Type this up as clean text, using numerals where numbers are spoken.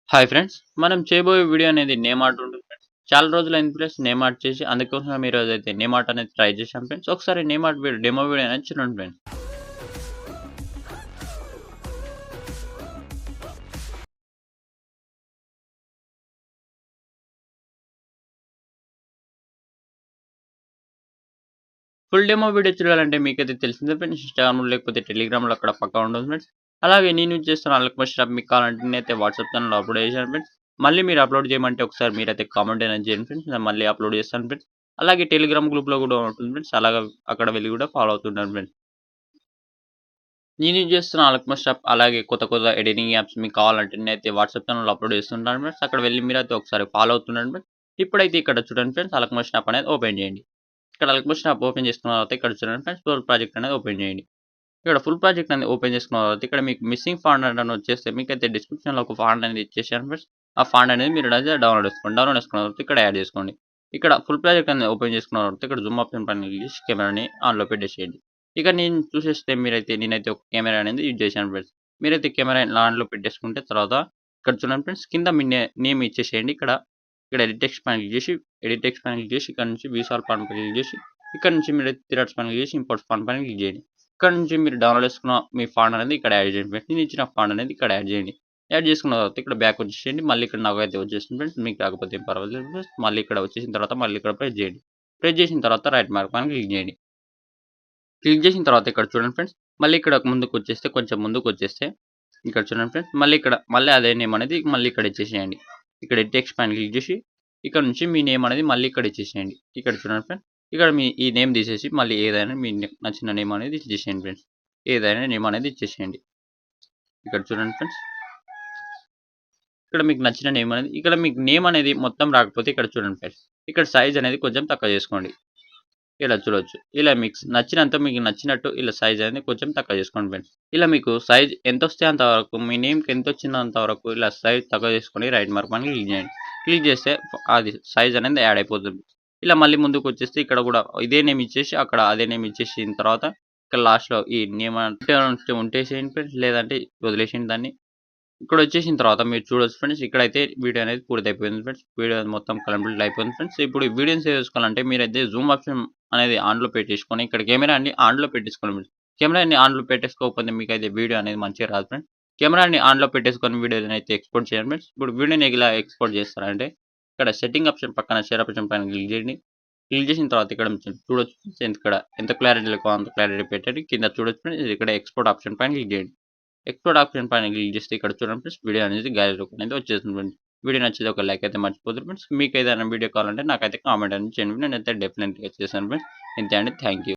Hi friends. మనం చేయబోయే video అనేది నేమ్ ఆర్ట్ ఉంటుంది ఫ్రెండ్స్. చాలా రోజులైంది ఫ్రెండ్స్ నేమ్ ఆర్ట్ చేసి. అందుకోసం ఈరోజైతే నేమ్ ఆర్ట్ అనేది ట్రై చేశాం ఫ్రెండ్స్. ఒకసారి నేమ్ ఆర్ట్ డెమో వీడియో అనేది చూడండి ఫ్రెండ్స్. ఫుల్ డెమో వీడియో చూడాలంటే మీకైతే తెలిసిందే ఫ్రెండ్స్. ఇన్‌స్టాగ్రామ్‌లో లేకపోతే టెలిగ్రామ్‌లో అక్కడ పక్కా ఉంటుంది ఫ్రెండ్స్. అలాగే నేను యూజ్ చేస్తున్న అల్కమష్ యాప్ మీకు కావాలంటే నేనైతే వాట్సాప్ ఛానెల్‌లో అప్‌లోడ్ చేశాను ఫ్రెండ్స్. మళ్ళీ మీరు అప్‌లోడ్ చేయమంటే ఒకసారి మీరైతే కామెంట్ అనేది చేయండి ఫ్రెండ్స్. నేను మళ్ళీ అప్‌లోడ్ చేస్తాను ఫ్రెండ్స్. అలాగే టెలిగ్రామ్ గ్రూప్‌లో కూడా ఉంటుంది ఫ్రెండ్స్. అలాగా అక్కడ వెళ్లి కూడా ఫాలో అవుతుండండి ఫ్రెండ్స్. నేను యూజ్ చేస్తున్న అల్కమష్ యాప్ అలాగే కొత్త కొత్త ఎడిటింగ్ యాప్స్ మీకు కావాలంటే నేనైతే వాట్సాప్ ఛానెల్‌లో అప్‌లోడ్ చేస్తుంటాను ఫ్రెండ్స్. అక్కడ వెళ్లి మీరైతే ఒకసారి ఫాలో అవుతుండండి ఫ్రెండ్స్. ఇప్పుడైతే ఇక్కడ చూడండి ఫ్రెండ్స్ అల్కమష్ యాప్ అనేది ఓపెన్ చేయండి. ఇక్కడ అల్కమష్ యాప్ ఓపెన్ చేసుకున్న తర్వాత ఇక్కడ చూడండి ఫ్రెండ్స్ ఫుల్ ప్రాజెక్ట్ అనేది ఓపెన్ చేయండి. ఇక్కడ ఫుల్ ప్రాజెక్ట్ అనేది ఓపెన్ చేసుకున్న తర్వాత ఇక్కడ మీకు మిస్సింగ్ ఫాంట్ అని వచ్చేస్తే మీకైతే డిస్క్రిప్షన్‌లో ఒక ఫాంట్ అనేది ఇచ్చేసాను ఫ్రెండ్స్. ఆ ఫాంట్ అనేది మీరు అయితే డౌన్‌లోడ్ చేసుకోండి. డౌన్‌లోడ్ చేసుకున్న తర్వాత ఇక్కడ యాడ్ చేసుకోండి. ఇక్కడ ఫుల్ ప్రాజెక్ట్ అనేది ఓపెన్ చేసుకున్న తర్వాత ఇక్కడ జూమ్ ఆప్షన్ పైన క్లిక్ చేసి కెమెరాని ఆన్‌లో పెట్టేసేయండి. ఇక నేను చూసేస్తే నేనైతే ఒక కెమెరా అనేది యూజ్ చేశాను ఫ్రెండ్స్. మీరైతే కెమెరా ఆన్‌లో పెట్టేసుకుంటే తర్వాత ఇక్కడ చూడండి ఫ్రెండ్స్ కింద మీ నేమ్ ఇచ్చేసేయండి. ఇక్కడ ఎడిట్ టెక్స్ట్ పైన క్లిక్ చేసి ఎడిట్ టెక్స్ట్ పైన క్లిక్ చేసి ఇక్కడ నుంచి విసాల్ ఫాంట్ పైన క్లిక్ చేసి ఇక్కడ నుంచి మీరు థిరట్స్ పైన క్లిక్ చేసి ఇంపోర్ట్ ఫాంట్ పైన క్లిక్ చేయండి. ఇక్కడ నుంచి మీరు డౌన్‌లోడ్ చేసుకున్న మీ ఫాంట్ అనేది ఇక్కడ యాడ్ చేయండి ఫ్రెండ్స్. నేను ఇచ్చిన ఫాంట్ అనేది ఇక్కడ యాడ్ చేయండి. యాడ్ చేసుకున్న తర్వాత ఇక్కడ బ్యాక్ వచ్చేసేయండి. మళ్ళీ ఇక్కడ నాకైతే వచ్చేసింది ఫ్రెండ్స్. మీకు రాకపోతే ఏం పర్వాలేదు ఫ్రెండ్స్. మళ్ళీ ఇక్కడ వచ్చేసిన తర్వాత మళ్ళీ ఇక్కడ ప్రెస్ చేయండి. ప్రెస్ చేసిన తర్వాత రైట్ మార్క్ పైన క్లిక్ చేయండి. క్లిక్ చేసిన తర్వాత ఇక్కడ చూడండి ఫ్రెండ్స్. మళ్ళీ ఇక్కడ ముందుకొచ్చేస్తే కొంచెం ముందుకొచ్చేస్తే ఇక్కడ చూడండి ఫ్రెండ్స్. మళ్ళీ అదే నేమ్ అనేది మళ్ళీ ఇక్కడ ఇచ్చేసేయండి. ఇక్కడ టెక్స్ట్ పైన క్లిక్ చేసి ఇక్కడ నుంచి మీ నేమ్ అనేది మళ్ళీ ఇక్కడ ఇచ్చేసేయండి. ఇక్కడ చూడండి ఫ్రెండ్స్. ఇక్కడ మీ ఈ నేమ్ తీసేసి మళ్ళీ ఏదైనా మీ నచ్చిన నేమ్ అనేది ఇచ్చేసేయండి ఫ్రెండ్స్. ఏదైనా నేమ్ అనేది ఇచ్చేసేయండి. ఇక్కడ చూడండి ఫ్రెండ్స్. ఇక్కడ మీకు నచ్చిన నేమ్ అనేది ఇక్కడ మీకు నేమ్ అనేది మొత్తం రాకపోతే ఇక్కడ చూడండి ఫ్రెండ్స్. ఇక్కడ సైజ్ అనేది కొంచెం తక్కువ చేసుకోండి. ఇలా చూడొచ్చు. ఇలా మీకు నచ్చినట్టు ఇలా సైజ్ అనేది కొంచెం తక్కువ చేసుకోండి ఫ్రెండ్స్. ఇలా మీకు సైజ్ ఎంతొస్తే అంతవరకు మీ నేమ్‌కి ఎంతొచ్చిందో అంతవరకు ఇలా సైజ్ తక్కువ చేసుకొని రైట్ మార్క్ పైన క్లిక్ చేయండి. క్లిక్ చేస్తే అది సైజ్ అనేది యాడ్ అయిపోతుంది. ఇలా మళ్ళీ ముందుకొచ్చేస్తే ఇక్కడ కూడా ఇదే నేమ్ ఇచ్చేసి అక్కడ అదే నేమ్ ఇచ్చేసిన తర్వాత ఇక్కడ లాస్ట్‌లో ఈ నేమ్ ఉంటేసేయండి ఫ్రెండ్స్. లేదంటే వదిలేసేయండి దాన్ని. ఇక్కడొచ్చేసిన తర్వాత మీరు చూడొచ్చు ఫ్రెండ్స్. ఇక్కడైతే వీడియో అనేది పూర్తయిపోయింది ఫ్రెండ్స్. వీడియో మొత్తం కంప్లీట్ అయిపోయింది ఫ్రెండ్స్. ఇప్పుడు ఈ వీడియోని సేవ్ చేసుకోవాలంటే మీరైతే జూమ్ ఆప్షన్ అనేది ఆన్‌లో పెట్టేసుకొని ఇక్కడ కెమెరాని ఆన్‌లో పెట్టేసుకోండి ఫ్రెండ్స్. కెమెరాని ఆన్‌లో పెట్టేసుకోకపోతే మీకైతే వీడియో అనేది మంచిగా రాదు ఫ్రెండ్స్. కెమెరాని ఆన్‌లో పెట్టేసుకొని వీడియోనైతే ఎక్స్‌పోర్ట్ చేయండి ఫ్రెండ్స్. ఇప్పుడు వీడియోని ఎలా ఎక్స్‌పోర్ట్ చేస్తారంటే ఇక్కడ సెట్టింగ్ ఆప్షన్ పక్కన షేర్ ఆప్షన్ పైన క్లిక్ చేయండి. క్లిక్ చేసిన తర్వాత ఇక్కడ చూడొచ్చు ఫ్రెండ్స్. ఇక్కడ ఎంత క్లారిటీలో అంత క్లారిటీ పెట్టండి. కింద చూడొచ్చు ఫ్రెండ్స్. ఇక్కడ ఎక్స్‌పోర్ట్ ఆప్షన్ పైన క్లిక్ చేయండి. ఎక్స్‌పోర్ట్ ఆప్షన్ పైన క్లిక్ చేస్తే ఇక్కడ చూడండి ఫ్రెండ్స్ వీడియో అనేది గ్యాలరీలోకి అనేది వచ్చేస్తుంది ఫ్రెండ్స్. వీడియో నచ్చితే ఒక లైక్ అయితే మర్చిపోద్దు ఫ్రెండ్స్. మీకు ఏదైనా వీడియో కావాలంటే నాకైతే కామెంట్ అనేది చేయండి. నేనైతే డెఫినెట్‌గా చేశాను ఫ్రెండ్స్. ఇంతే అండి. Thank you.